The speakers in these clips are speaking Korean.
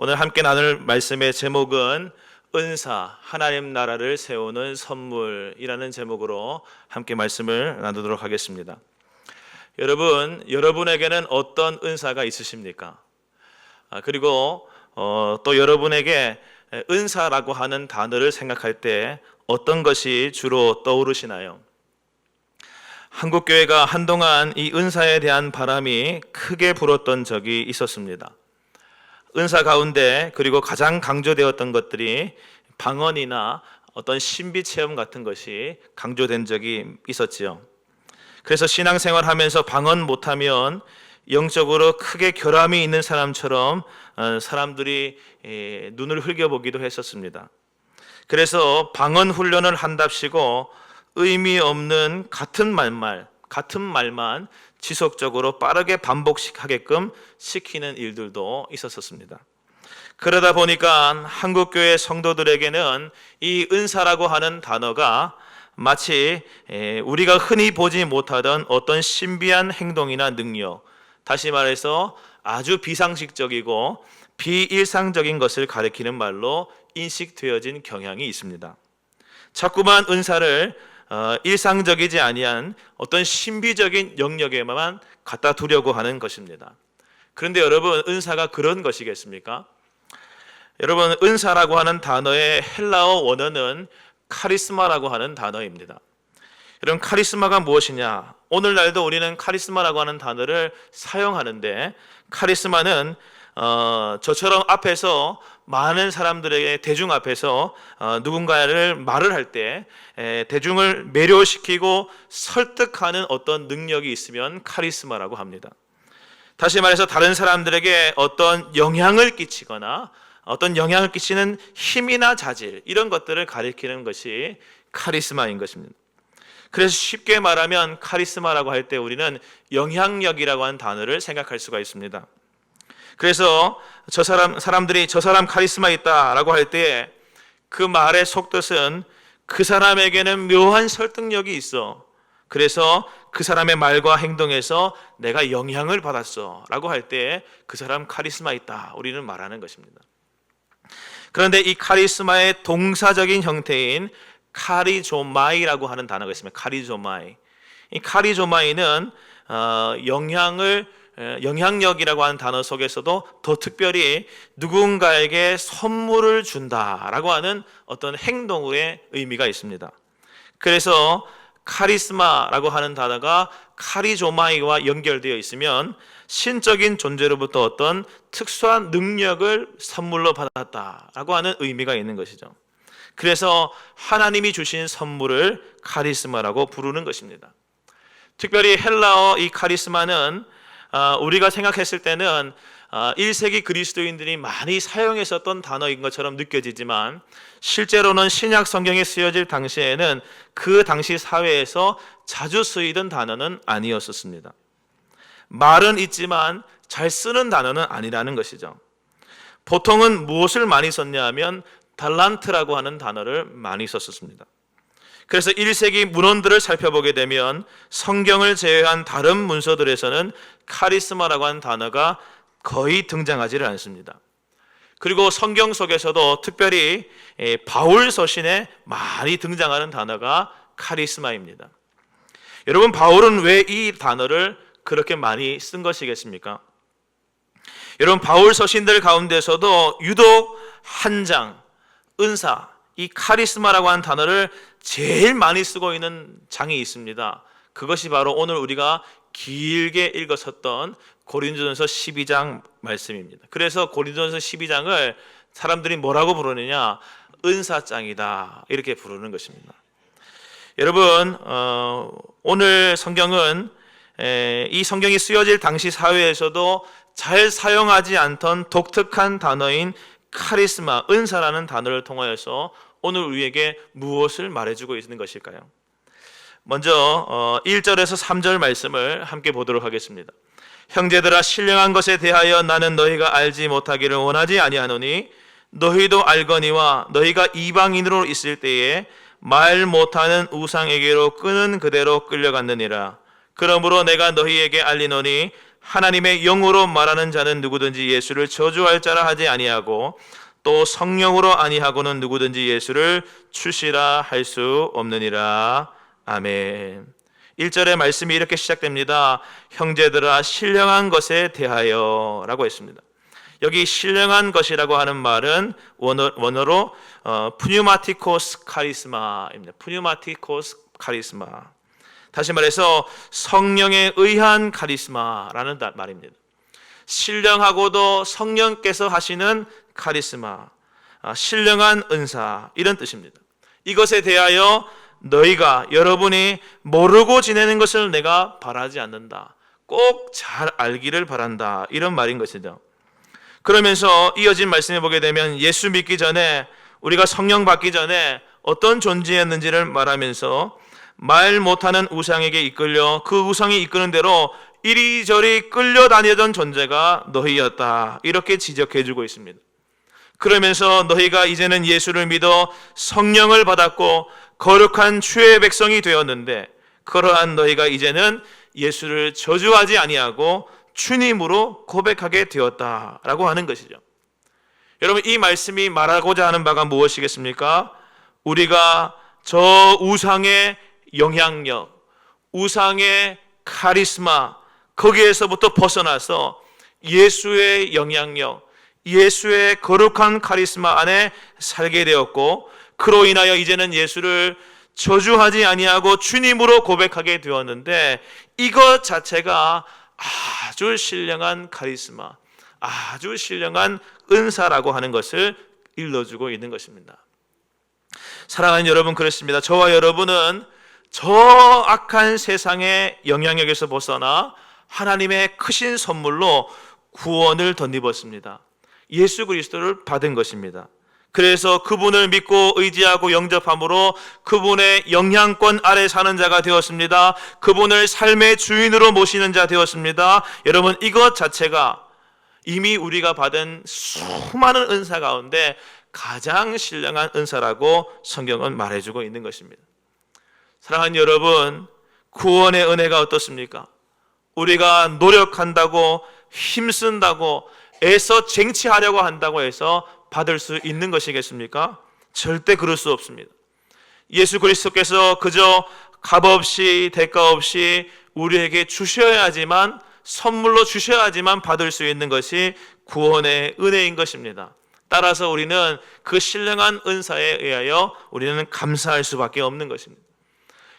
오늘 함께 나눌 말씀의 제목은 은사, 하나님 나라를 세우는 선물이라는 제목으로 함께 말씀을 나누도록 하겠습니다. 여러분에게는 어떤 은사가 있으십니까? 그리고 또 여러분에게 은사라고 하는 단어를 생각할 때 어떤 것이 주로 떠오르시나요? 한국교회가 한동안 이 은사에 대한 바람이 크게 불었던 적이 있었습니다. 은사 가운데 그리고 가장 강조되었던 것들이 방언이나 어떤 신비체험 같은 것이 강조된 적이 있었지요. 그래서 신앙생활 하면서 방언 못하면 영적으로 크게 결함이 있는 사람처럼 사람들이 눈을 흘겨보기도 했었습니다. 그래서 방언 훈련을 한답시고 의미 없는 같은 말만 지속적으로 빠르게 반복하게끔 시키는 일들도 있었습니다. 그러다 보니까 한국교회 성도들에게는 이 은사라고 하는 단어가 마치 우리가 흔히 보지 못하던 어떤 신비한 행동이나 능력, 다시 말해서 아주 비상식적이고 비일상적인 것을 가리키는 말로 인식되어진 경향이 있습니다. 자꾸만 은사를 일상적이지 아니한 어떤 신비적인 영역에만 갖다 두려고 하는 것입니다. 그런데 여러분, 은사가 그런 것이겠습니까? 여러분, 은사라고 하는 단어의 헬라어 원어는 카리스마라고 하는 단어입니다. 여러분, 카리스마가 무엇이냐? 오늘날도 우리는 카리스마라고 하는 단어를 사용하는데, 카리스마는 저처럼 앞에서 많은 사람들에게 대중 앞에서 누군가를 말을 할 때 대중을 매료시키고 설득하는 어떤 능력이 있으면 카리스마라고 합니다. 다시 말해서 다른 사람들에게 어떤 영향을 끼치거나 어떤 영향을 끼치는 힘이나 자질, 이런 것들을 가리키는 것이 카리스마인 것입니다. 그래서 쉽게 말하면 카리스마라고 할 때 우리는 영향력이라고 하는 단어를 생각할 수가 있습니다. 그래서 사람들이 저 사람 카리스마 있다라고 할 때 그 말의 속뜻은 그 사람에게는 묘한 설득력이 있어. 그래서 그 사람의 말과 행동에서 내가 영향을 받았어 라고 할 때 그 사람 카리스마 있다, 우리는 말하는 것입니다. 그런데 이 카리스마의 동사적인 형태인 카리조마이라고 하는 단어가 있습니다. 카리조마이. 이 카리조마이는 영향력이라고 하는 단어 속에서도 더 특별히 누군가에게 선물을 준다라고 하는 어떤 행동의 의미가 있습니다. 그래서 카리스마라고 하는 단어가 카리조마이와 연결되어 있으면 신적인 존재로부터 어떤 특수한 능력을 선물로 받았다라고 하는 의미가 있는 것이죠. 그래서 하나님이 주신 선물을 카리스마라고 부르는 것입니다. 특별히 헬라어 이 카리스마는 우리가 생각했을 때는 1세기 그리스도인들이 많이 사용했었던 단어인 것처럼 느껴지지만 실제로는 신약 성경에 쓰여질 당시에는 그 당시 사회에서 자주 쓰이던 단어는 아니었었습니다. 말은 있지만 잘 쓰는 단어는 아니라는 것이죠. 보통은 무엇을 많이 썼냐 하면 달란트라고 하는 단어를 많이 썼습니다. 그래서 1세기 문헌들을 살펴보게 되면 성경을 제외한 다른 문서들에서는 카리스마라고 하는 단어가 거의 등장하지를 않습니다. 그리고 성경 속에서도 특별히 바울 서신에 많이 등장하는 단어가 카리스마입니다. 여러분, 바울은 왜 이 단어를 그렇게 많이 쓴 것이겠습니까? 여러분, 바울 서신들 가운데서도 유독 한 장, 은사, 이 카리스마라고 하는 단어를 제일 많이 쓰고 있는 장이 있습니다. 그것이 바로 오늘 우리가 길게 읽었었던 고린도전서 12장 말씀입니다. 그래서 고린도전서 12장을 사람들이 뭐라고 부르느냐? 은사장이다, 이렇게 부르는 것입니다. 여러분, 오늘 성경은 이 성경이 쓰여질 당시 사회에서도 잘 사용하지 않던 독특한 단어인 카리스마, 은사라는 단어를 통하여서 오늘 우리에게 무엇을 말해주고 있는 것일까요? 먼저 1절에서 3절 말씀을 함께 보도록 하겠습니다. 형제들아, 신령한 것에 대하여 나는 너희가 알지 못하기를 원하지 아니하노니 너희도 알거니와 너희가 이방인으로 있을 때에 말 못하는 우상에게로 끄는 그대로 끌려갔느니라. 그러므로 내가 너희에게 알리노니 하나님의 영으로 말하는 자는 누구든지 예수를 저주할 자라 하지 아니하고 또 성령으로 아니하고는 누구든지 예수를 주시라 할 수 없느니라. 아멘. 1절의 말씀이 이렇게 시작됩니다. 형제들아 신령한 것에 대하여 라고 했습니다. 여기 신령한 것이라고 하는 말은 원어로 푸뉴마티코스 카리스마입니다. 푸뉴마티코스 카리스마. 다시 말해서 성령에 의한 카리스마라는 말입니다. 신령하고도 성령께서 하시는 카리스마, 신령한 은사, 이런 뜻입니다. 이것에 대하여 너희가 여러분이 모르고 지내는 것을 내가 바라지 않는다. 꼭 잘 알기를 바란다. 이런 말인 것이죠. 그러면서 이어진 말씀을 보게 되면 예수 믿기 전에, 우리가 성령 받기 전에 어떤 존재였는지를 말하면서 말 못하는 우상에게 이끌려 그 우상이 이끄는 대로 이리저리 끌려다니던 존재가 너희였다. 이렇게 지적해주고 있습니다. 그러면서 너희가 이제는 예수를 믿어 성령을 받았고 거룩한 주의 백성이 되었는데 그러한 너희가 이제는 예수를 저주하지 아니하고 주님으로 고백하게 되었다라고 하는 것이죠. 여러분, 이 말씀이 말하고자 하는 바가 무엇이겠습니까? 우리가 저 우상의 영향력, 우상의 카리스마, 거기에서부터 벗어나서 예수의 영향력, 예수의 거룩한 카리스마 안에 살게 되었고, 그로 인하여 이제는 예수를 저주하지 아니하고 주님으로 고백하게 되었는데, 이것 자체가 아주 신령한 카리스마, 아주 신령한 은사라고 하는 것을 일러주고 있는 것입니다. 사랑하는 여러분, 그렇습니다. 저와 여러분은 저 악한 세상의 영향력에서 벗어나 하나님의 크신 선물로 구원을 덧입었습니다. 예수 그리스도를 받은 것입니다. 그래서 그분을 믿고 의지하고 영접함으로 그분의 영향권 아래 사는 자가 되었습니다. 그분을 삶의 주인으로 모시는 자 되었습니다. 여러분, 이것 자체가 이미 우리가 받은 수많은 은사 가운데 가장 신령한 은사라고 성경은 말해주고 있는 것입니다. 사랑하는 여러분, 구원의 은혜가 어떻습니까? 우리가 노력한다고, 힘쓴다고, 애써 쟁취하려고 한다고 해서 받을 수 있는 것이겠습니까? 절대 그럴 수 없습니다. 예수 그리스도께서 그저 값없이, 대가 없이 우리에게 주셔야지만, 선물로 주셔야지만 받을 수 있는 것이 구원의 은혜인 것입니다. 따라서 우리는 그 신령한 은사에 의하여 우리는 감사할 수밖에 없는 것입니다.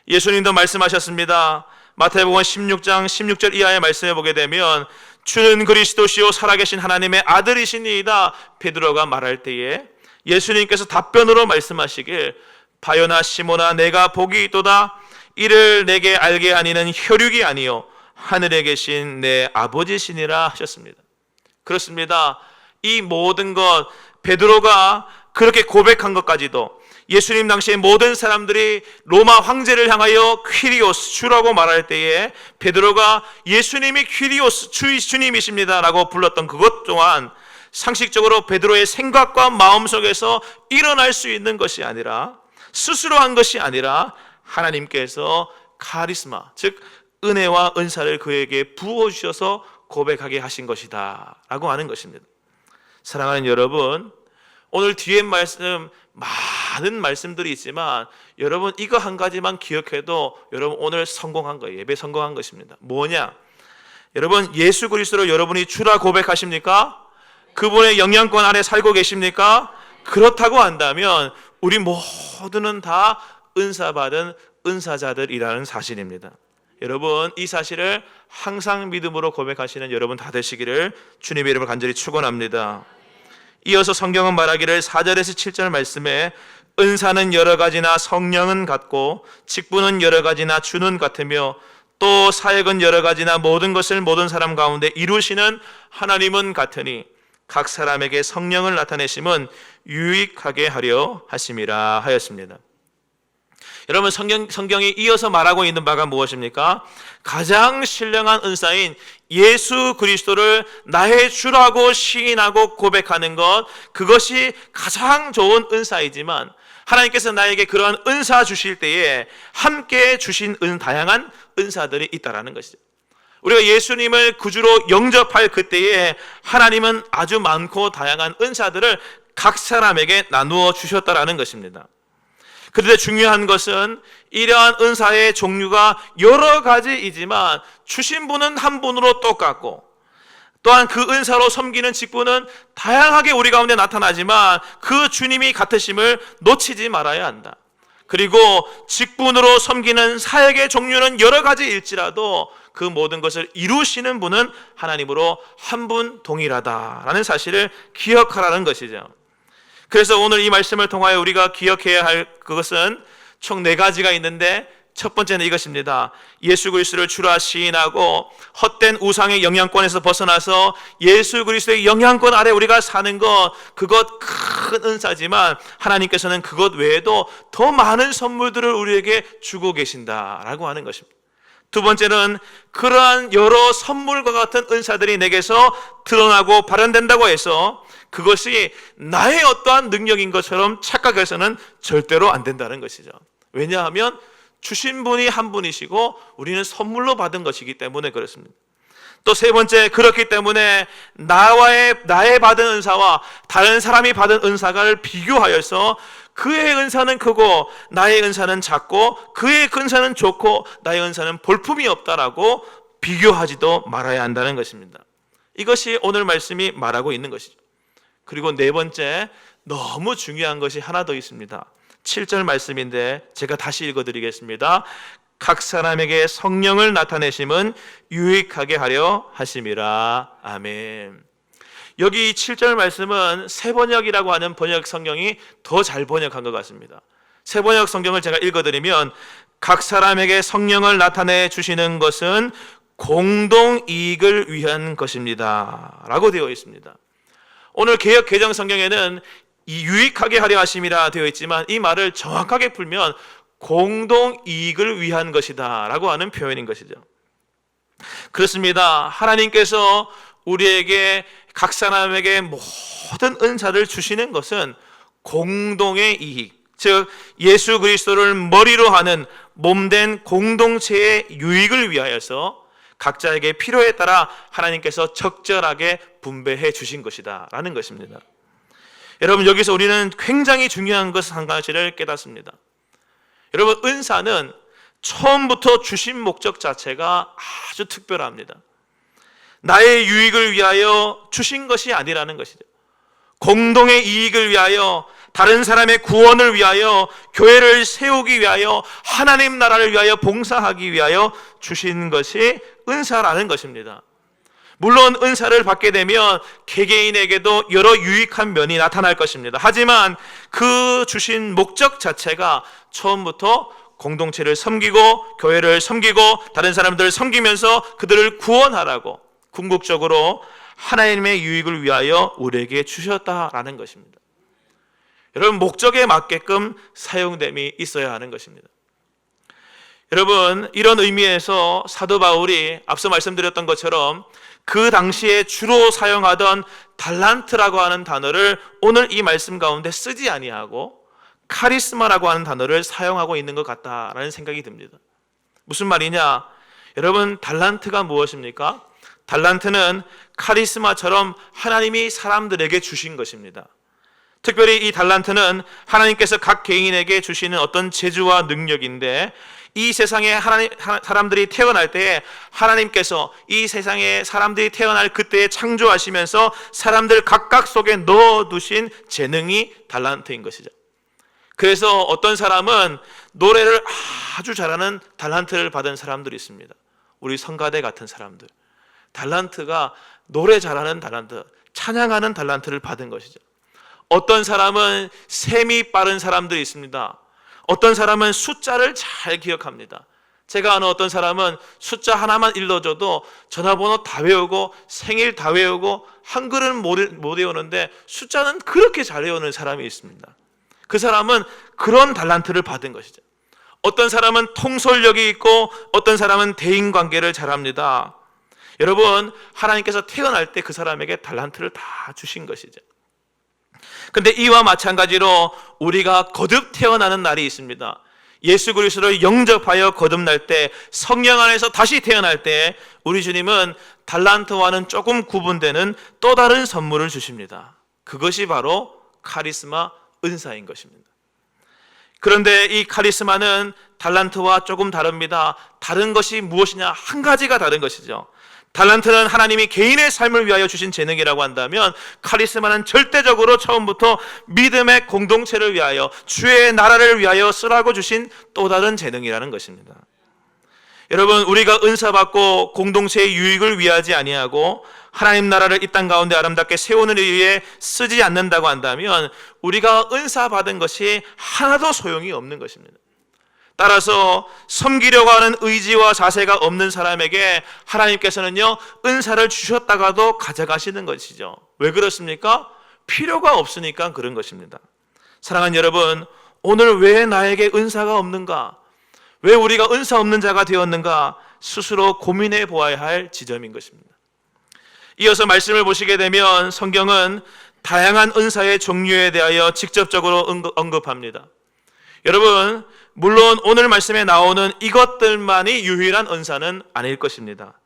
예수님도 말씀하셨습니다. 마태복음 16장 16절 이하의 말씀을 보게 되면 주는 그리스도시요 살아계신 하나님의 아들이시니이다 베드로가 말할 때에 예수님께서 답변으로 말씀하시길 바요나 시모나 내가 복이 있도다 이를 내게 알게 하니는 혈육이 아니요 하늘에 계신 내 아버지시니라 하셨습니다. 그렇습니다. 이 모든 것, 베드로가 그렇게 고백한 것까지도 예수님 당시에 모든 사람들이 로마 황제를 향하여 퀴리오스 주라고 말할 때에 베드로가 예수님이 퀴리오스 주님이십니다 라고 불렀던 그것 또한 상식적으로 베드로의 생각과 마음속에서 일어날 수 있는 것이 아니라, 스스로 한 것이 아니라 하나님께서 카리스마, 즉 은혜와 은사를 그에게 부어주셔서 고백하게 하신 것이다 라고 하는 것입니다. 사랑하는 여러분, 오늘 뒤에 말씀 많은 말씀들이 있지만 여러분 이거 한 가지만 기억해도 여러분 오늘 성공한 거예요. 예배 성공한 것입니다. 뭐냐? 여러분, 예수 그리스도를 여러분이 주라 고백하십니까? 그분의 영향권 안에 살고 계십니까? 그렇다고 한다면 우리 모두는 다 은사받은 은사자들이라는 사실입니다. 여러분, 이 사실을 항상 믿음으로 고백하시는 여러분 다 되시기를 주님의 이름으로 간절히 축원합니다. 이어서 성경은 말하기를 4절에서 7절 말씀에 은사는 여러 가지나 성령은 같고 직분은 여러 가지나 주는 같으며 또 사역은 여러 가지나 모든 것을 모든 사람 가운데 이루시는 하나님은 같으니 각 사람에게 성령을 나타내심은 유익하게 하려 하심이라 하였습니다. 여러분, 성경이 이어서 말하고 있는 바가 무엇입니까? 가장 신령한 은사인 예수 그리스도를 나의 주라고 시인하고 고백하는 것, 그것이 가장 좋은 은사이지만 하나님께서 나에게 그러한 은사 주실 때에 함께 주신 다양한 은사들이 있다라는 것이죠. 우리가 예수님을 구주로 영접할 그때에 하나님은 아주 많고 다양한 은사들을 각 사람에게 나누어 주셨다라는 것입니다. 그런데 중요한 것은 이러한 은사의 종류가 여러 가지이지만 주신 분은 한 분으로 똑같고, 또한 그 은사로 섬기는 직분은 다양하게 우리 가운데 나타나지만 그 주님이 같으심을 놓치지 말아야 한다. 그리고 직분으로 섬기는 사역의 종류는 여러 가지일지라도 그 모든 것을 이루시는 분은 하나님으로 한 분 동일하다라는 사실을 기억하라는 것이죠. 그래서 오늘 이 말씀을 통하여 우리가 기억해야 할 그것은 총 4가지가 있는데, 첫 번째는 이것입니다. 예수 그리스도를 주라 시인하고 헛된 우상의 영향권에서 벗어나서 예수 그리스도의 영향권 아래 우리가 사는 것, 그것 큰 은사지만 하나님께서는 그것 외에도 더 많은 선물들을 우리에게 주고 계신다라고 하는 것입니다. 두 번째는 그러한 여러 선물과 같은 은사들이 내게서 드러나고 발현된다고 해서 그것이 나의 어떠한 능력인 것처럼 착각해서는 절대로 안 된다는 것이죠. 왜냐하면 주신 분이 한 분이시고 우리는 선물로 받은 것이기 때문에 그렇습니다. 또 세 번째, 그렇기 때문에 나의 받은 은사와 다른 사람이 받은 은사를 비교하여서 그의 은사는 크고 나의 은사는 작고 그의 은사는 좋고 나의 은사는 볼품이 없다라고 비교하지도 말아야 한다는 것입니다. 이것이 오늘 말씀이 말하고 있는 것이죠. 그리고 네 번째, 너무 중요한 것이 하나 더 있습니다. 7절 말씀인데 제가 다시 읽어드리겠습니다. 각 사람에게 성령을 나타내심은 유익하게 하려 하심이라. 아멘. 여기 7절 말씀은 새번역이라고 하는 번역 성경이 더 잘 번역한 것 같습니다. 새번역 성경을 제가 읽어드리면 각 사람에게 성령을 나타내 주시는 것은 공동 이익을 위한 것입니다 라고 되어 있습니다. 오늘 개역 개정 성경에는 이 유익하게 하려 하심이라 되어 있지만 이 말을 정확하게 풀면 공동 이익을 위한 것이다 라고 하는 표현인 것이죠. 그렇습니다. 하나님께서 우리에게 각 사람에게 모든 은사를 주시는 것은 공동의 이익, 즉 예수 그리스도를 머리로 하는 몸된 공동체의 유익을 위하여서 각자에게 필요에 따라 하나님께서 적절하게 분배해 주신 것이다 라는 것입니다. 여러분, 여기서 우리는 굉장히 중요한 것 한 가지를 깨닫습니다. 여러분, 은사는 처음부터 주신 목적 자체가 아주 특별합니다. 나의 유익을 위하여 주신 것이 아니라는 것이죠. 공동의 이익을 위하여, 다른 사람의 구원을 위하여, 교회를 세우기 위하여, 하나님 나라를 위하여 봉사하기 위하여 주신 것이 은사라는 것입니다. 물론 은사를 받게 되면 개개인에게도 여러 유익한 면이 나타날 것입니다. 하지만 그 주신 목적 자체가 처음부터 공동체를 섬기고 교회를 섬기고 다른 사람들을 섬기면서 그들을 구원하라고 궁극적으로 하나님의 유익을 위하여 우리에게 주셨다라는 것입니다. 여러분, 목적에 맞게끔 사용됨이 있어야 하는 것입니다. 여러분, 이런 의미에서 사도 바울이 앞서 말씀드렸던 것처럼 그 당시에 주로 사용하던 달란트라고 하는 단어를 오늘 이 말씀 가운데 쓰지 아니하고 카리스마라고 하는 단어를 사용하고 있는 것 같다라는 생각이 듭니다. 무슨 말이냐? 여러분, 달란트가 무엇입니까? 달란트는 카리스마처럼 하나님이 사람들에게 주신 것입니다. 특별히 이 달란트는 하나님께서 각 개인에게 주시는 어떤 재주와 능력인데, 이 세상에 사람들이 태어날 때에 하나님께서 이 세상에 사람들이 태어날 그때에 창조하시면서 사람들 각각 속에 넣어두신 재능이 달란트인 것이죠. 그래서 어떤 사람은 노래를 아주 잘하는 달란트를 받은 사람들이 있습니다. 우리 성가대 같은 사람들, 달란트가 노래 잘하는 달란트, 찬양하는 달란트를 받은 것이죠. 어떤 사람은 셈이 빠른 사람들이 있습니다. 어떤 사람은 숫자를 잘 기억합니다. 제가 아는 어떤 사람은 숫자 하나만 일러줘도 전화번호 다 외우고 생일 다 외우고 한글은 못 외우는데 숫자는 그렇게 잘 외우는 사람이 있습니다. 그 사람은 그런 달란트를 받은 것이죠. 어떤 사람은 통솔력이 있고 어떤 사람은 대인관계를 잘합니다. 여러분, 하나님께서 태어날 때 그 사람에게 달란트를 다 주신 것이죠. 근데 이와 마찬가지로 우리가 거듭 태어나는 날이 있습니다. 예수 그리스도를 영접하여 거듭날 때, 성령 안에서 다시 태어날 때 우리 주님은 달란트와는 조금 구분되는 또 다른 선물을 주십니다. 그것이 바로 카리스마, 은사인 것입니다. 그런데 이 카리스마는 달란트와 조금 다릅니다. 다른 것이 무엇이냐? 한 가지가 다른 것이죠. 달란트는 하나님이 개인의 삶을 위하여 주신 재능이라고 한다면, 카리스마는 절대적으로 처음부터 믿음의 공동체를 위하여, 주의 나라를 위하여 쓰라고 주신 또 다른 재능이라는 것입니다. 여러분, 우리가 은사 받고 공동체의 유익을 위하지 아니하고 하나님 나라를 이 땅 가운데 아름답게 세우는 위해 쓰지 않는다고 한다면 우리가 은사 받은 것이 하나도 소용이 없는 것입니다. 따라서 섬기려고 하는 의지와 자세가 없는 사람에게 하나님께서는요, 은사를 주셨다가도 가져가시는 것이죠. 왜 그렇습니까? 필요가 없으니까 그런 것입니다. 사랑하는 여러분, 오늘 왜 나에게 은사가 없는가? 왜 우리가 은사 없는 자가 되었는가? 스스로 고민해 보아야 할 지점인 것입니다. 이어서 말씀을 보시게 되면 성경은 다양한 은사의 종류에 대하여 직접적으로 언급합니다. 여러분, 물론 오늘 말씀에 나오는 이것들만이 유일한 은사는 아닐 것입니다.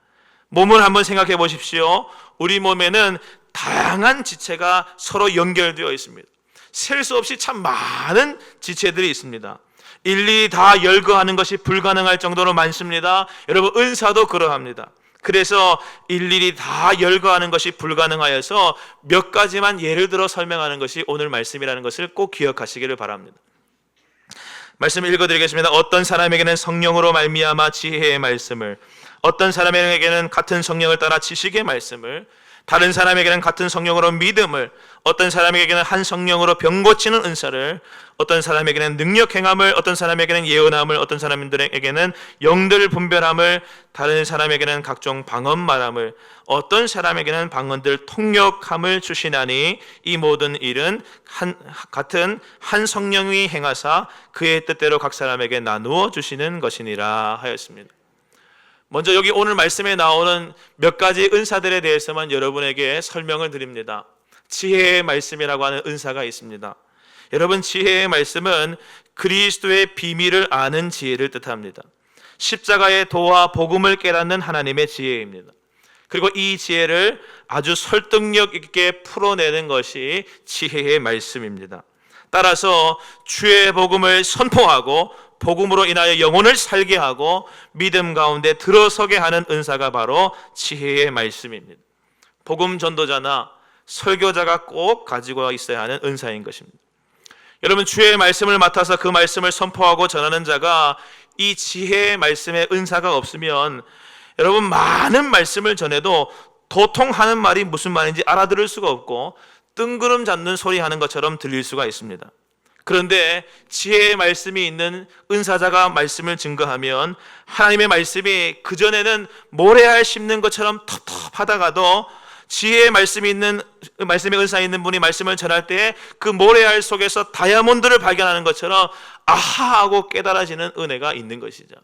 몸을 한번 생각해 보십시오. 우리 몸에는 다양한 지체가 서로 연결되어 있습니다. 셀 수 없이 참 많은 지체들이 있습니다. 일일이 다 열거하는 것이 불가능할 정도로 많습니다. 여러분, 은사도 그러합니다. 그래서 일일이 다 열거하는 것이 불가능하여서 몇 가지만 예를 들어 설명하는 것이 오늘 말씀이라는 것을 꼭 기억하시기를 바랍니다. 말씀을 읽어드리겠습니다. 어떤 사람에게는 성령으로 말미암아 지혜의 말씀을, 어떤 사람에게는 같은 성령을 따라 지식의 말씀을, 다른 사람에게는 같은 성령으로 믿음을, 어떤 사람에게는 한 성령으로 병 고치는 은사를, 어떤 사람에게는 능력 행함을, 어떤 사람에게는 예언함을, 어떤 사람들에게는 영들 분별함을, 다른 사람에게는 각종 방언 말함을, 어떤 사람에게는 방언들 통역함을 주시나니 이 모든 일은 같은 한 성령이 행하사 그의 뜻대로 각 사람에게 나누어 주시는 것이니라 하였습니다. 먼저 여기 오늘 말씀에 나오는 몇 가지 은사들에 대해서만 여러분에게 설명을 드립니다. 지혜의 말씀이라고 하는 은사가 있습니다. 여러분, 지혜의 말씀은 그리스도의 비밀을 아는 지혜를 뜻합니다. 십자가의 도와 복음을 깨닫는 하나님의 지혜입니다. 그리고 이 지혜를 아주 설득력 있게 풀어내는 것이 지혜의 말씀입니다. 따라서 주의 복음을 선포하고 복음으로 인하여 영혼을 살게 하고 믿음 가운데 들어서게 하는 은사가 바로 지혜의 말씀입니다. 복음 전도자나 설교자가 꼭 가지고 있어야 하는 은사인 것입니다. 여러분, 주의 말씀을 맡아서 그 말씀을 선포하고 전하는 자가 이 지혜의 말씀에 은사가 없으면 여러분, 많은 말씀을 전해도 도통하는 말이 무슨 말인지 알아들을 수가 없고 뜬구름 잡는 소리 하는 것처럼 들릴 수가 있습니다. 그런데 지혜의 말씀이 있는 은사자가 말씀을 증거하면 하나님의 말씀이 그전에는 모래알 씹는 것처럼 텁텁하다가도 지혜의 말씀이 있는, 말씀의 은사 있는 분이 말씀을 전할 때 그 모래알 속에서 다이아몬드를 발견하는 것처럼 아하 하고 깨달아지는 은혜가 있는 것이죠.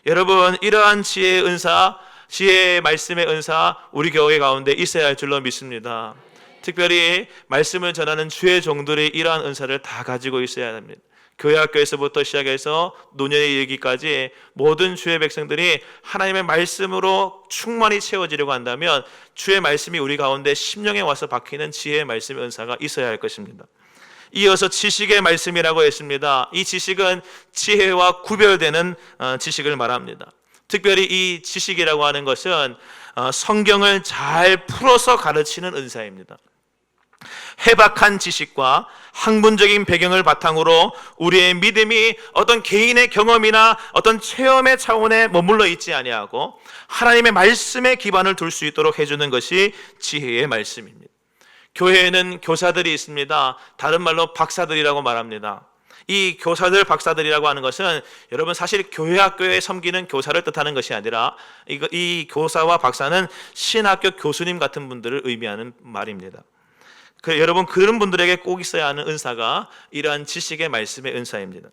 여러분, 이러한 지혜의 은사, 지혜의 말씀의 은사 우리 교회 가운데 있어야 할 줄로 믿습니다. 특별히 말씀을 전하는 주의 종들이 이러한 은사를 다 가지고 있어야 합니다. 교회 학교에서부터 시작해서 노년에 이르기까지 모든 주의 백성들이 하나님의 말씀으로 충만히 채워지려고 한다면 주의 말씀이 우리 가운데 심령에 와서 박히는 지혜의 말씀의 은사가 있어야 할 것입니다. 이어서 지식의 말씀이라고 했습니다. 이 지식은 지혜와 구별되는 지식을 말합니다. 특별히 이 지식이라고 하는 것은 성경을 잘 풀어서 가르치는 은사입니다. 해박한 지식과 학문적인 배경을 바탕으로 우리의 믿음이 어떤 개인의 경험이나 어떤 체험의 차원에 머물러 있지 아니하고 하나님의 말씀에 기반을 둘 수 있도록 해주는 것이 지혜의 말씀입니다. 교회에는 교사들이 있습니다. 다른 말로 박사들이라고 말합니다. 이 교사들, 박사들이라고 하는 것은 여러분 사실 교회 학교에 섬기는 교사를 뜻하는 것이 아니라 이 교사와 박사는 신학교 교수님 같은 분들을 의미하는 말입니다. 여러분, 그런 분들에게 꼭 있어야 하는 은사가 이러한 지식의 말씀의 은사입니다.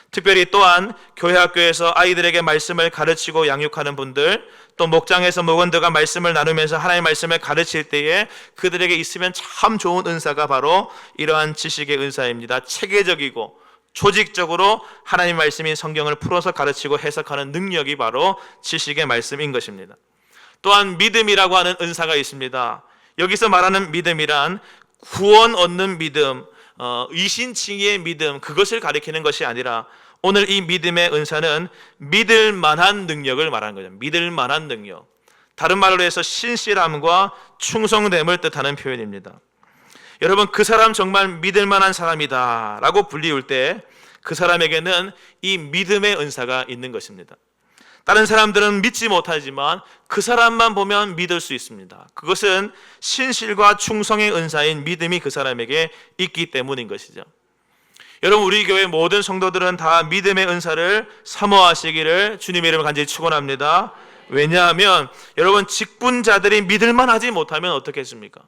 특별히 또한 교회 학교에서 아이들에게 말씀을 가르치고 양육하는 분들, 또 목장에서 목원들과 말씀을 나누면서 하나님의 말씀을 가르칠 때에 그들에게 있으면 참 좋은 은사가 바로 이러한 지식의 은사입니다. 체계적이고 조직적으로 하나님 말씀인 성경을 풀어서 가르치고 해석하는 능력이 바로 지식의 말씀인 것입니다. 또한 믿음이라고 하는 은사가 있습니다. 여기서 말하는 믿음이란 구원 얻는 믿음, 이신칭의의 믿음, 그것을 가리키는 것이 아니라 오늘 이 믿음의 은사는 믿을 만한 능력을 말하는 거죠. 믿을 만한 능력. 다른 말로 해서 신실함과 충성됨을 뜻하는 표현입니다. 여러분, 그 사람 정말 믿을 만한 사람이다 라고 불리울 때 그 사람에게는 이 믿음의 은사가 있는 것입니다. 다른 사람들은 믿지 못하지만 그 사람만 보면 믿을 수 있습니다. 그것은 신실과 충성의 은사인 믿음이 그 사람에게 있기 때문인 것이죠. 여러분, 우리 교회 모든 성도들은 다 믿음의 은사를 사모하시기를 주님의 이름으로 간절히 축원합니다. 왜냐하면 여러분, 직분자들이 믿을만 하지 못하면 어떻겠습니까?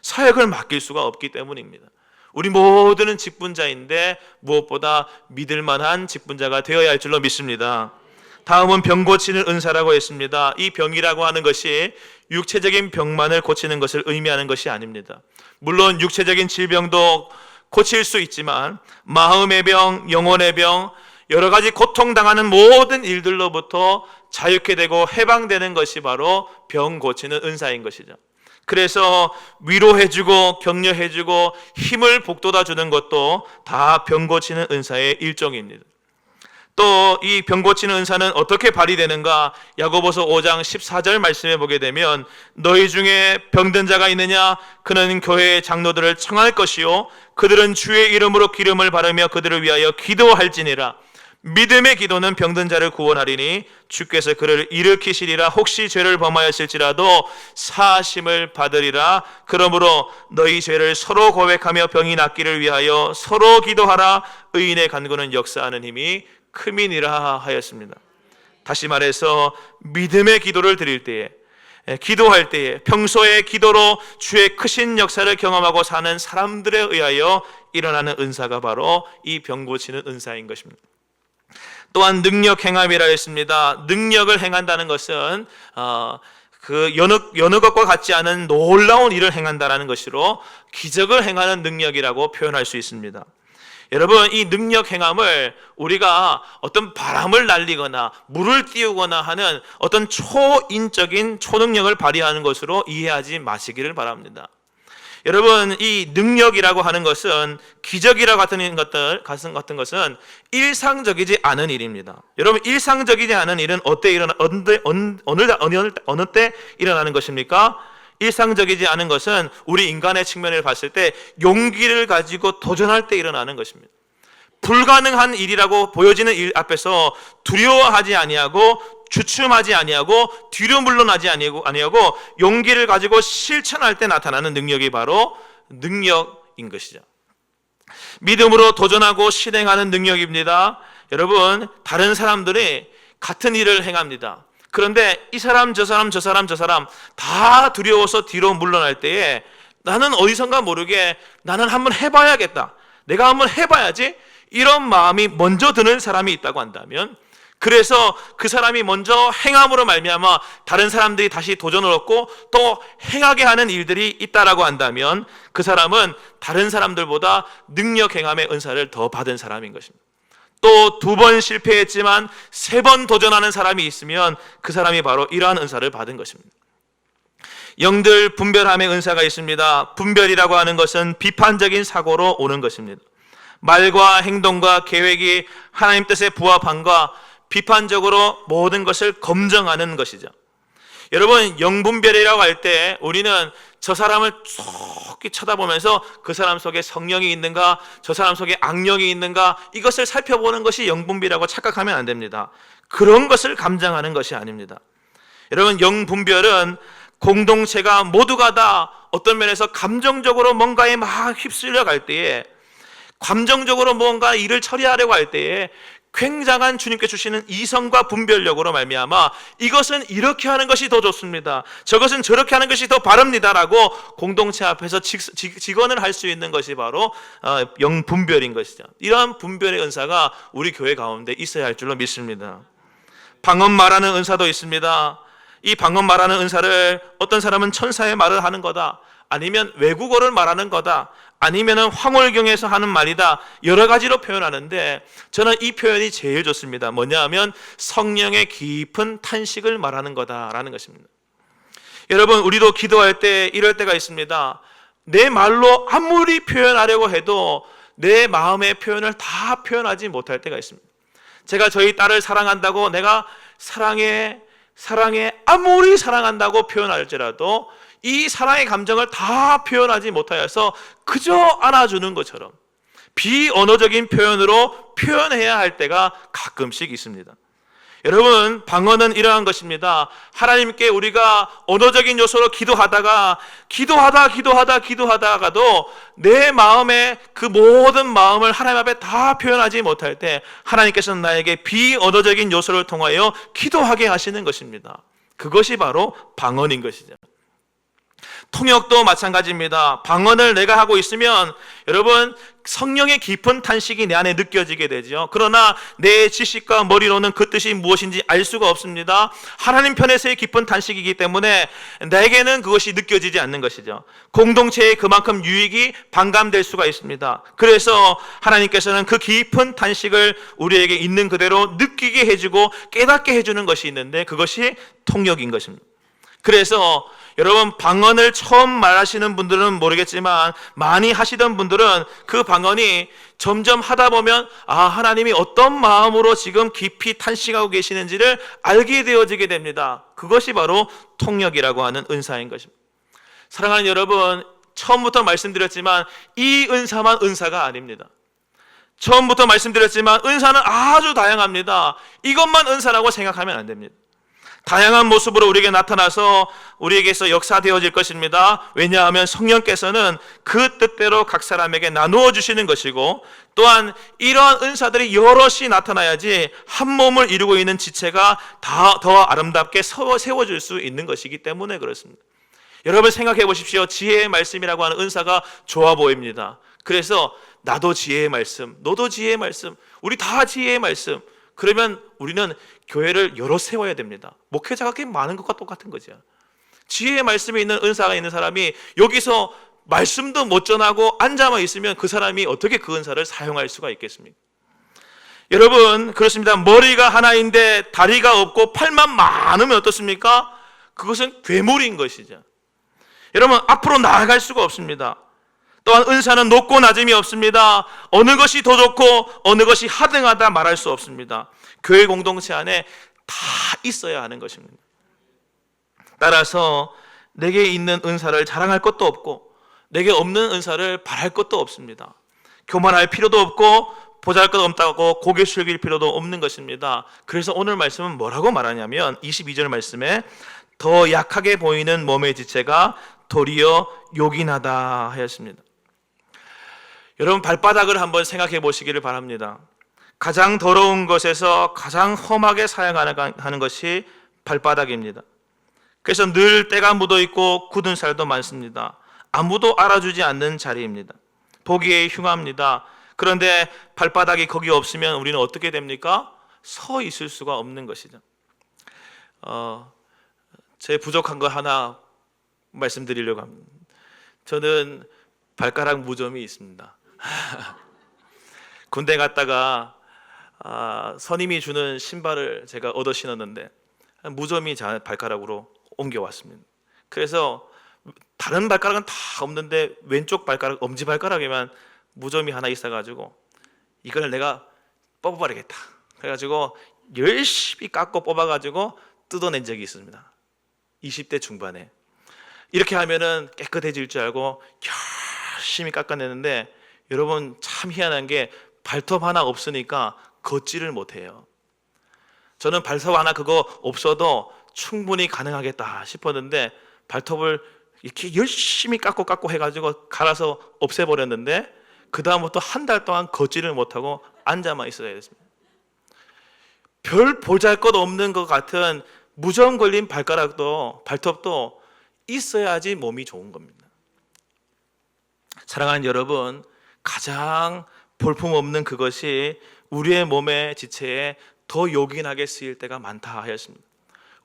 사역을 맡길 수가 없기 때문입니다. 우리 모두는 직분자인데 무엇보다 믿을 만한 직분자가 되어야 할 줄로 믿습니다. 다음은 병 고치는 은사라고 했습니다. 이 병이라고 하는 것이 육체적인 병만을 고치는 것을 의미하는 것이 아닙니다. 물론 육체적인 질병도 고칠 수 있지만 마음의 병, 영혼의 병, 여러 가지 고통당하는 모든 일들로부터 자유케 되고 해방되는 것이 바로 병 고치는 은사인 것이죠. 그래서 위로해주고 격려해주고 힘을 북돋아주는 것도 다 병 고치는 은사의 일종입니다. 또 이 병 고치는 은사는 어떻게 발휘되는가? 야고보서 5장 14절 말씀해 보게 되면 너희 중에 병든 자가 있느냐? 그는 교회의 장로들을 청할 것이요 그들은 주의 이름으로 기름을 바르며 그들을 위하여 기도할지니라. 믿음의 기도는 병든 자를 구원하리니 주께서 그를 일으키시리라. 혹시 죄를 범하였을지라도 사하심을 받으리라. 그러므로 너희 죄를 서로 고백하며 병이 낫기를 위하여 서로 기도하라. 의인의 간구는 역사하는 힘이 큼이니라 하였습니다. 다시 말해서 믿음의 기도를 드릴 때에, 기도할 때에 평소의 기도로 주의 크신 역사를 경험하고 사는 사람들에 의하여 일어나는 은사가 바로 이 병 고치는 은사인 것입니다. 또한 능력 행함이라 했습니다. 능력을 행한다는 것은 여느 것과 같지 않은 놀라운 일을 행한다는 것으로 기적을 행하는 능력이라고 표현할 수 있습니다. 여러분, 이 능력 행함을 우리가 어떤 바람을 날리거나 물을 띄우거나 하는 어떤 초인적인 초능력을 발휘하는 것으로 이해하지 마시기를 바랍니다. 여러분, 이 능력이라고 하는 것은 기적이라 같은 것은 일상적이지 않은 일입니다. 여러분, 일상적이지 않은 일은 어느 때 일어나는 것입니까? 일상적이지 않은 것은 우리 인간의 측면을 봤을 때 용기를 가지고 도전할 때 일어나는 것입니다. 불가능한 일이라고 보여지는 일 앞에서 두려워하지 아니하고 주춤하지 아니하고 뒤로 물러나지 아니하고 용기를 가지고 실천할 때 나타나는 능력이 바로 능력인 것이죠. 믿음으로 도전하고 실행하는 능력입니다. 여러분, 다른 사람들이 같은 일을 행합니다. 그런데 이 사람 저 사람 다 두려워서 뒤로 물러날 때에 나는 어디선가 모르게 나는 한번 해봐야겠다, 내가 한번 해봐야지, 이런 마음이 먼저 드는 사람이 있다고 한다면, 그래서 그 사람이 먼저 행함으로 말미암아 다른 사람들이 다시 도전을 얻고 또 행하게 하는 일들이 있다라고 한다면 그 사람은 다른 사람들보다 능력 행함의 은사를 더 받은 사람인 것입니다. 또 2번 실패했지만 3번 도전하는 사람이 있으면 그 사람이 바로 이러한 은사를 받은 것입니다. 영들 분별함의 은사가 있습니다. 분별이라고 하는 것은 비판적인 사고로 오는 것입니다. 말과 행동과 계획이 하나님 뜻에 부합함과 비판적으로 모든 것을 검증하는 것이죠. 여러분, 영분별이라고 할 때 우리는 저 사람을 쏙 쳐다보면서 그 사람 속에 성령이 있는가, 저 사람 속에 악령이 있는가, 이것을 살펴보는 것이 영분별이라고 착각하면 안 됩니다. 그런 것을 감정하는 것이 아닙니다. 여러분, 영분별은 공동체가 모두가 다 어떤 면에서 감정적으로 뭔가에 막 휩쓸려 갈 때에, 감정적으로 뭔가 일을 처리하려고 할 때에 굉장한 주님께 주시는 이성과 분별력으로 말미암아 이것은 이렇게 하는 것이 더 좋습니다, 저것은 저렇게 하는 것이 더 바릅니다라고 공동체 앞에서 직언을 할 수 있는 것이 바로 영분별인 것이죠. 이러한 분별의 은사가 우리 교회 가운데 있어야 할 줄로 믿습니다. 방언 말하는 은사도 있습니다. 이 방언 말하는 은사를 어떤 사람은 천사의 말을 하는 거다, 아니면 외국어를 말하는 거다, 아니면은 황홀경에서 하는 말이다, 여러 가지로 표현하는데 저는 이 표현이 제일 좋습니다. 뭐냐 하면 성령의 깊은 탄식을 말하는 거다라는 것입니다. 여러분, 우리도 기도할 때 이럴 때가 있습니다. 내 말로 아무리 표현하려고 해도 내 마음의 표현을 다 표현하지 못할 때가 있습니다. 제가 저희 딸을 사랑한다고 내가 사랑해 아무리 사랑한다고 표현할지라도 이 사랑의 감정을 다 표현하지 못하여서 그저 안아주는 것처럼 비언어적인 표현으로 표현해야 할 때가 가끔씩 있습니다. 여러분, 방언은 이러한 것입니다. 하나님께 우리가 언어적인 요소로 기도하다가도 내 마음의 그 모든 마음을 하나님 앞에 다 표현하지 못할 때 하나님께서는 나에게 비언어적인 요소를 통하여 기도하게 하시는 것입니다. 그것이 바로 방언인 것이죠. 통역도 마찬가지입니다. 방언을 내가 하고 있으면 여러분, 성령의 깊은 탄식이 내 안에 느껴지게 되죠. 그러나 내 지식과 머리로는 그 뜻이 무엇인지 알 수가 없습니다. 하나님 편에서의 깊은 탄식이기 때문에 나에게는 그것이 느껴지지 않는 것이죠. 공동체에 그만큼 유익이 반감될 수가 있습니다. 그래서 하나님께서는 그 깊은 탄식을 우리에게 있는 그대로 느끼게 해주고 깨닫게 해주는 것이 있는데 그것이 통역인 것입니다. 그래서 여러분, 방언을 처음 말하시는 분들은 모르겠지만 많이 하시던 분들은 그 방언이 점점 하다 보면 하나님이 어떤 마음으로 지금 깊이 탄식하고 계시는지를 알게 되어지게 됩니다. 그것이 바로 통역이라고 하는 은사인 것입니다. 사랑하는 여러분, 처음부터 말씀드렸지만 이 은사만 은사가 아닙니다. 처음부터 말씀드렸지만 은사는 아주 다양합니다. 이것만 은사라고 생각하면 안 됩니다. 다양한 모습으로 우리에게 나타나서 우리에게서 역사되어질 것입니다. 왜냐하면 성령께서는 그 뜻대로 각 사람에게 나누어 주시는 것이고, 또한 이러한 은사들이 여럿이 나타나야지 한 몸을 이루고 있는 지체가 더 아름답게 세워질 수 있는 것이기 때문에 그렇습니다. 여러분, 생각해 보십시오. 지혜의 말씀이라고 하는 은사가 좋아 보입니다. 그래서 나도 지혜의 말씀, 너도 지혜의 말씀, 우리 다 지혜의 말씀, 그러면 우리는 교회를 여러 세워야 됩니다. 목회자가 꽤 많은 것과 똑같은 거죠. 지혜의 말씀이 있는 은사가 있는 사람이 여기서 말씀도 못 전하고 앉아만 있으면 그 사람이 어떻게 그 은사를 사용할 수가 있겠습니까? 여러분, 그렇습니다. 머리가 하나인데 다리가 없고 팔만 많으면 어떻습니까? 그것은 괴물인 것이죠. 여러분, 앞으로 나아갈 수가 없습니다. 또한 은사는 높고 낮음이 없습니다. 어느 것이 더 좋고 어느 것이 하등하다 말할 수 없습니다. 교회 공동체 안에 다 있어야 하는 것입니다. 따라서 내게 있는 은사를 자랑할 것도 없고 내게 없는 은사를 바랄 것도 없습니다. 교만할 필요도 없고 보잘것없다고 고개 숙일 필요도 없는 것입니다. 그래서 오늘 말씀은 뭐라고 말하냐면 22절 말씀에 더 약하게 보이는 몸의 지체가 도리어 요긴하다 하였습니다. 여러분, 발바닥을 한번 생각해 보시기를 바랍니다. 가장 더러운 것에서 가장 험하게 사용하는 것이 발바닥입니다. 그래서 늘 때가 묻어 있고 굳은 살도 많습니다. 아무도 알아주지 않는 자리입니다. 보기에 흉합니다. 그런데 발바닥이 거기 없으면 우리는 어떻게 됩니까? 서 있을 수가 없는 것이죠. 제 부족한 거 하나 말씀드리려고 합니다. 저는 발가락 무좀이 있습니다. 군대 갔다가 선임이 주는 신발을 제가 얻어 신었는데 무좀이 제 발가락으로 옮겨왔습니다. 그래서 다른 발가락은 다 없는데 왼쪽 발가락, 엄지발가락에만 무좀이 하나 있어가지고 이걸 내가 뽑아버리겠다 그래가지고 열심히 깎고 뽑아가지고 뜯어낸 적이 있습니다. 20대 중반에. 이렇게 하면은 깨끗해질 줄 알고 열심히 깎아내는데 여러분, 참 희한한 게 발톱 하나 없으니까 걷지를 못해요. 저는 발톱 하나 그거 없어도 충분히 가능하겠다 싶었는데 발톱을 이렇게 열심히 깎고 해가지고 갈아서 없애버렸는데 그 다음부터 한 달 동안 걷지를 못하고 앉아만 있어야 됐습니다. 별 보잘것 없는 것 같은 무좀 걸린 발톱도 있어야지 몸이 좋은 겁니다. 사랑하는 여러분, 가장 볼품없는 그것이 우리의 몸의 지체에 더 요긴하게 쓰일 때가 많다 하였습니다.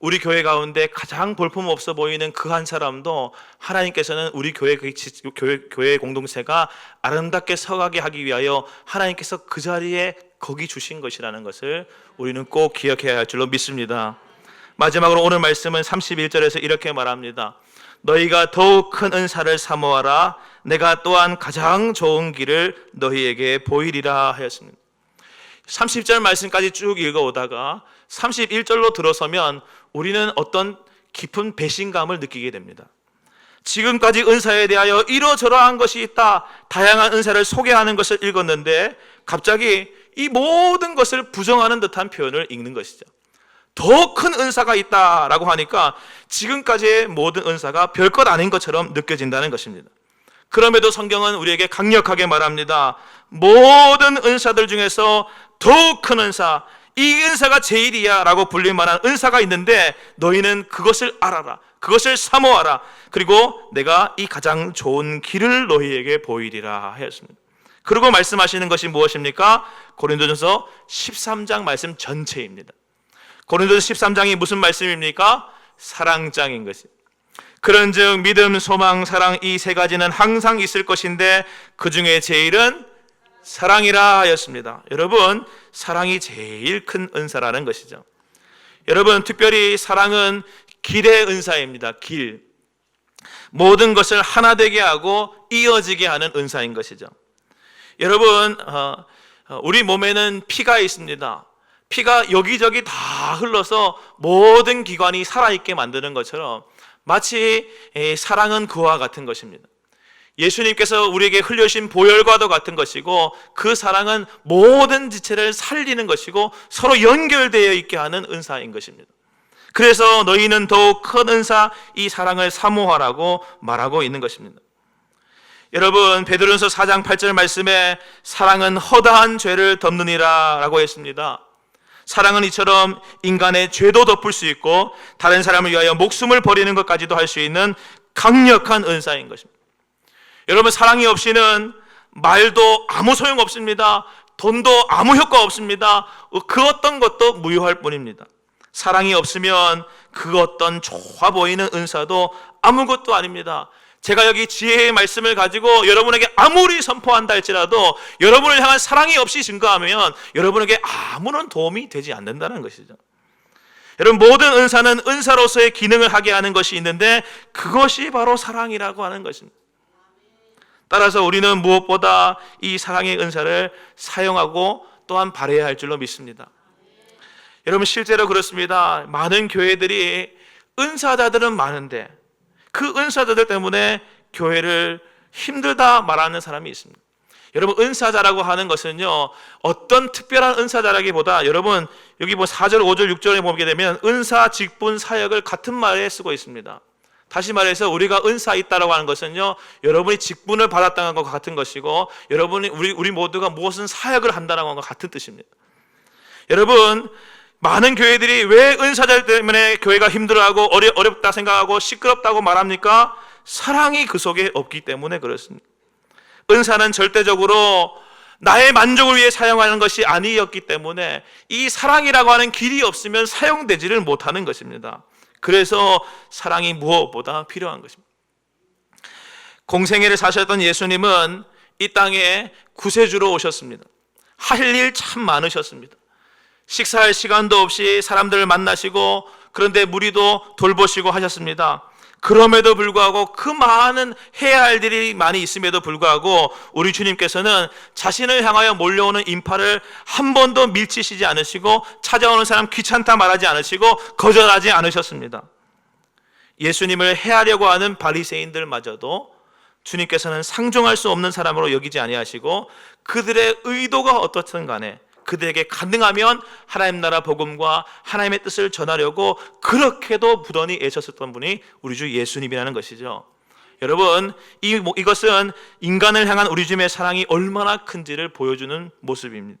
우리 교회 가운데 가장 볼품없어 보이는 그 한 사람도 하나님께서는 우리 교회 공동체가 아름답게 서가게 하기 위하여 하나님께서 그 자리에 거기 주신 것이라는 것을 우리는 꼭 기억해야 할 줄로 믿습니다. 마지막으로 오늘 말씀은 31절에서 이렇게 말합니다. 너희가 더욱 큰 은사를 사모하라. 내가 또한 가장 좋은 길을 너희에게 보이리라 하였습니다. 30절 말씀까지 쭉 읽어오다가 31절로 들어서면 우리는 어떤 깊은 배신감을 느끼게 됩니다. 지금까지 은사에 대하여 이러저러한 것이 있다, 다양한 은사를 소개하는 것을 읽었는데 갑자기 이 모든 것을 부정하는 듯한 표현을 읽는 것이죠. 더 큰 은사가 있다라고 하니까 지금까지의 모든 은사가 별것 아닌 것처럼 느껴진다는 것입니다. 그럼에도 성경은 우리에게 강력하게 말합니다. 모든 은사들 중에서 더욱 큰 은사, 이 은사가 제일이야 라고 불릴 만한 은사가 있는데 너희는 그것을 알아라, 그것을 사모하라, 그리고 내가 이 가장 좋은 길을 너희에게 보이리라 하였습니다. 그리고 말씀하시는 것이 무엇입니까? 고린도전서 13장 말씀 전체입니다. 고린도전서 13장이 무슨 말씀입니까? 사랑장인 것입니다. 그런즉 믿음, 소망, 사랑 이 세 가지는 항상 있을 것인데 그 중에 제일은 사랑이라 하였습니다. 여러분, 사랑이 제일 큰 은사라는 것이죠. 여러분, 특별히 사랑은 길의 은사입니다. 길, 모든 것을 하나 되게 하고 이어지게 하는 은사인 것이죠. 여러분, 우리 몸에는 피가 있습니다. 피가 여기저기 다 흘러서 모든 기관이 살아있게 만드는 것처럼 마치 사랑은 그와 같은 것입니다. 예수님께서 우리에게 흘려주신 보혈과도 같은 것이고 그 사랑은 모든 지체를 살리는 것이고 서로 연결되어 있게 하는 은사인 것입니다. 그래서 너희는 더욱 큰 은사, 이 사랑을 사모하라고 말하고 있는 것입니다. 여러분, 베드로전서 4장 8절 말씀에 사랑은 허다한 죄를 덮느니라 라고 했습니다. 사랑은 이처럼 인간의 죄도 덮을 수 있고 다른 사람을 위하여 목숨을 버리는 것까지도 할 수 있는 강력한 은사인 것입니다. 여러분, 사랑이 없이는 말도 아무 소용 없습니다. 돈도 아무 효과 없습니다. 그 어떤 것도 무효할 뿐입니다. 사랑이 없으면 그 어떤 좋아 보이는 은사도 아무것도 아닙니다. 제가 여기 지혜의 말씀을 가지고 여러분에게 아무리 선포한다 할지라도 여러분을 향한 사랑이 없이 증거하면 여러분에게 아무런 도움이 되지 않는다는 것이죠. 여러분, 모든 은사는 은사로서의 기능을 하게 하는 것이 있는데 그것이 바로 사랑이라고 하는 것입니다. 따라서 우리는 무엇보다 이 사랑의 은사를 사용하고 또한 발휘해야 할 줄로 믿습니다. 여러분, 실제로 그렇습니다. 많은 교회들이 은사자들은 많은데 그 은사자들 때문에 교회를 힘들다 말하는 사람이 있습니다. 여러분, 은사자라고 하는 것은요, 어떤 특별한 은사자라기보다 여러분 여기 4절, 5절, 6절에 보게 되면 은사, 직분, 사역을 같은 말에 쓰고 있습니다. 다시 말해서 우리가 은사 있다라고 하는 것은요, 여러분이 직분을 받았다는 것과 같은 것이고 여러분이 우리 모두가 무엇은 사역을 한다는 것과 같은 뜻입니다. 여러분, 많은 교회들이 왜 은사자 때문에 교회가 힘들어하고 어렵다 생각하고 시끄럽다고 말합니까? 사랑이 그 속에 없기 때문에 그렇습니다. 은사는 절대적으로 나의 만족을 위해 사용하는 것이 아니었기 때문에 이 사랑이라고 하는 길이 없으면 사용되지를 못하는 것입니다. 그래서 사랑이 무엇보다 필요한 것입니다. 공생애를 사셨던 예수님은 이 땅에 구세주로 오셨습니다. 할 일 참 많으셨습니다. 식사할 시간도 없이 사람들을 만나시고 그런데 무리도 돌보시고 하셨습니다. 그럼에도 불구하고 그 많은 해야 할 일이 많이 있음에도 불구하고 우리 주님께서는 자신을 향하여 몰려오는 인파를 한 번도 밀치시지 않으시고 찾아오는 사람 귀찮다 말하지 않으시고 거절하지 않으셨습니다. 예수님을 해하려고 하는 바리새인들마저도 주님께서는 상종할 수 없는 사람으로 여기지 아니하시고 그들의 의도가 어떻든 간에 그들에게 가능하면 하나님 나라 복음과 하나님의 뜻을 전하려고 그렇게도 부단히 애쓰셨던 분이 우리 주 예수님이라는 것이죠. 여러분, 이것은 인간을 향한 우리 주님의 사랑이 얼마나 큰지를 보여주는 모습입니다.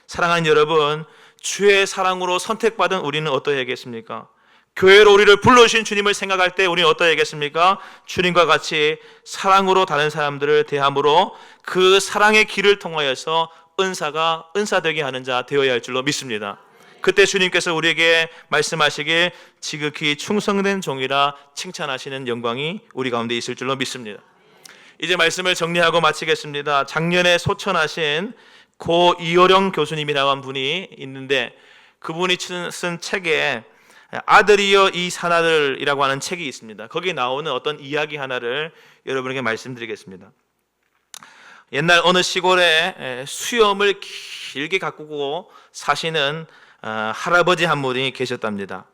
사랑하는 여러분, 주의 사랑으로 선택받은 우리는 어떠해야겠습니까? 교회로 우리를 불러주신 주님을 생각할 때 우리는 어떠해야겠습니까? 주님과 같이 사랑으로 다른 사람들을 대함으로 그 사랑의 길을 통하여서 은사되게 하는 자 되어야 할 줄로 믿습니다. 그때 주님께서 우리에게 말씀하시길 지극히 충성된 종이라 칭찬하시는 영광이 우리 가운데 있을 줄로 믿습니다. 이제 말씀을 정리하고 마치겠습니다. 작년에 소천하신 고 이호령 교수님이라고 한 분이 있는데, 그분이 쓴 책에 아들이여 이 산아들이라고 하는 책이 있습니다. 거기에 나오는 어떤 이야기 하나를 여러분에게 말씀드리겠습니다. 옛날 어느 시골에 수염을 길게 가꾸고 사시는 할아버지 한 분이 계셨답니다.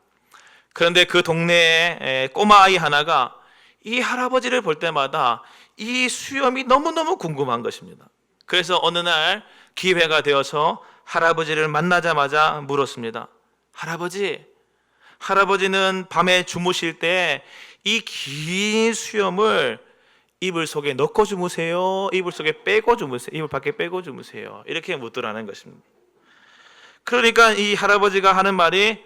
그런데 그 동네에 꼬마 아이 하나가 이 할아버지를 볼 때마다 이 수염이 너무너무 궁금한 것입니다. 그래서 어느 날 기회가 되어서 할아버지를 만나자마자 물었습니다. 할아버지는 밤에 주무실 때 이 긴 수염을 이불 속에 넣고 주무세요? 이불 속에 빼고 주무세요? 이불 밖에 빼고 주무세요? 이렇게 묻더라는 것입니다. 그러니까 이 할아버지가 하는 말이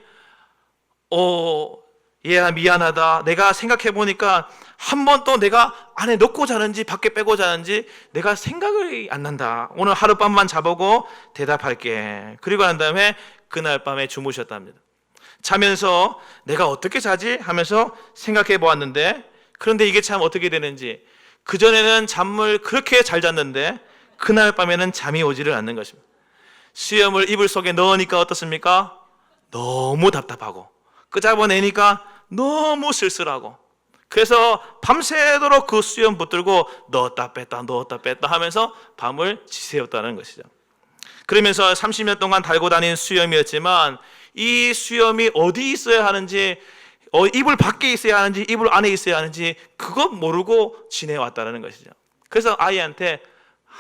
얘야 미안하다. 내가 생각해 보니까 한 번 또 내가 안에 넣고 자는지 밖에 빼고 자는지 내가 생각이 안 난다. 오늘 하룻밤만 자보고 대답할게. 그리고 난 다음에 그날 밤에 주무셨답니다. 자면서 내가 어떻게 자지? 하면서 생각해 보았는데, 그런데 이게 참 어떻게 되는지, 그전에는 잠을 그렇게 잘 잤는데 그날 밤에는 잠이 오지를 않는 것입니다. 수염을 이불 속에 넣으니까 어떻습니까? 너무 답답하고, 끄잡아내니까 너무 쓸쓸하고, 그래서 밤새도록 그 수염 붙들고 넣었다 뺐다 하면서 밤을 지새웠다는 것이죠. 그러면서 30년 동안 달고 다닌 수염이었지만 이 수염이 어디 있어야 하는지, 이불 밖에 있어야 하는지 이불 안에 있어야 하는지 그것 모르고 지내왔다는 것이죠. 그래서 아이한테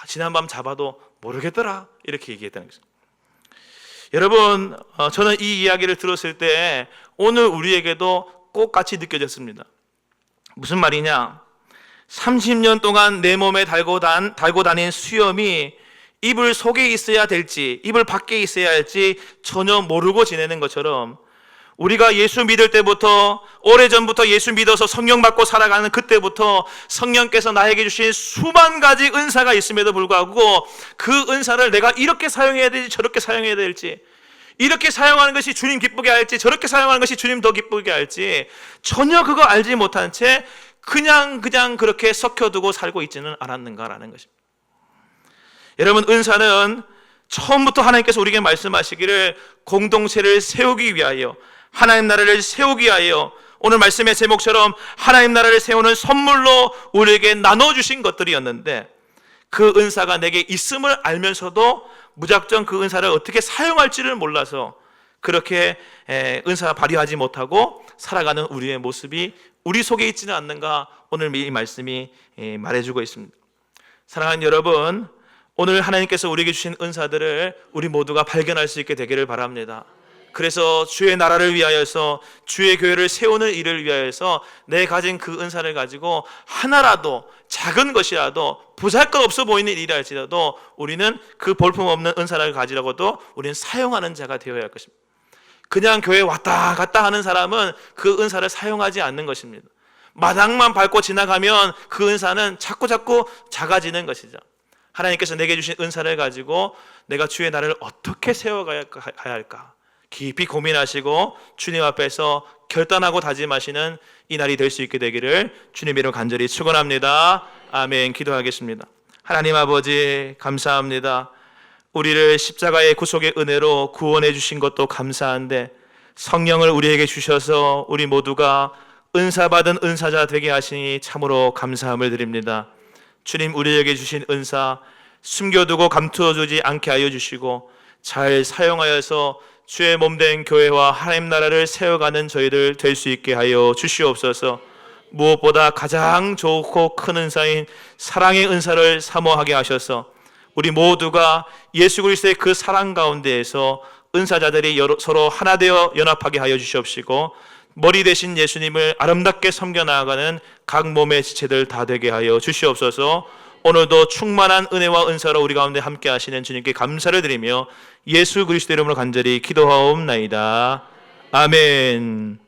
지난밤 자봐도 모르겠더라 이렇게 얘기했다는 것이죠. 여러분, 저는 이 이야기를 들었을 때 오늘 우리에게도 꼭 같이 느껴졌습니다. 무슨 말이냐? 30년 동안 내 몸에 달고 다닌 수염이 이불 속에 있어야 될지 이불 밖에 있어야 할지 전혀 모르고 지내는 것처럼, 우리가 예수 믿을 때부터, 오래전부터 예수 믿어서 성령 받고 살아가는 그때부터 성령께서 나에게 주신 수만 가지 은사가 있음에도 불구하고 그 은사를 내가 이렇게 사용해야 될지 저렇게 사용해야 될지, 이렇게 사용하는 것이 주님 기쁘게 할지 저렇게 사용하는 것이 주님 더 기쁘게 할지 전혀 그거 알지 못한 채 그냥 그렇게 섞여두고 살고 있지는 않았는가라는 것입니다. 여러분, 은사는 처음부터 하나님께서 우리에게 말씀하시기를 공동체를 세우기 위하여, 하나님 나라를 세우기 위하여, 오늘 말씀의 제목처럼 하나님 나라를 세우는 선물로 우리에게 나눠주신 것들이었는데, 그 은사가 내게 있음을 알면서도 무작정 그 은사를 어떻게 사용할지를 몰라서 그렇게 은사 발휘하지 못하고 살아가는 우리의 모습이 우리 속에 있지는 않는가, 오늘 이 말씀이 말해주고 있습니다. 사랑하는 여러분, 오늘 하나님께서 우리에게 주신 은사들을 우리 모두가 발견할 수 있게 되기를 바랍니다. 그래서 주의 나라를 위하여서, 주의 교회를 세우는 일을 위하여서 내 가진 그 은사를 가지고 하나라도, 작은 것이라도, 보잘것없어 보이는 일이랄지라도 우리는 그 볼품없는 은사를 가지라고도 우리는 사용하는 자가 되어야 할 것입니다. 그냥 교회 왔다 갔다 하는 사람은 그 은사를 사용하지 않는 것입니다. 마당만 밟고 지나가면 그 은사는 자꾸 작아지는 것이죠. 하나님께서 내게 주신 은사를 가지고 내가 주의 나라를 어떻게 세워가야 할까 깊이 고민하시고 주님 앞에서 결단하고 다짐하시는 이 날이 될 수 있게 되기를 주님 이름 간절히 축원합니다. 아멘. 기도하겠습니다. 하나님 아버지, 감사합니다. 우리를 십자가의 구속의 은혜로 구원해 주신 것도 감사한데, 성령을 우리에게 주셔서 우리 모두가 은사받은 은사자 되게 하시니 참으로 감사함을 드립니다. 주님, 우리에게 주신 은사 숨겨두고 감추어두지 않게 하여 주시고 잘 사용하여서 주의 몸된 교회와 하나님 나라를 세워가는 저희들 될 수 있게 하여 주시옵소서. 무엇보다 가장 좋고 큰 은사인 사랑의 은사를 사모하게 하셔서 우리 모두가 예수 그리스도의 그 사랑 가운데에서 은사자들이 서로 하나 되어 연합하게 하여 주시옵시고, 머리 대신 예수님을 아름답게 섬겨 나아가는 각 몸의 지체들 다 되게 하여 주시옵소서. 오늘도 충만한 은혜와 은사로 우리 가운데 함께 하시는 주님께 감사를 드리며 예수 그리스도 이름으로 간절히 기도하옵나이다. 아멘.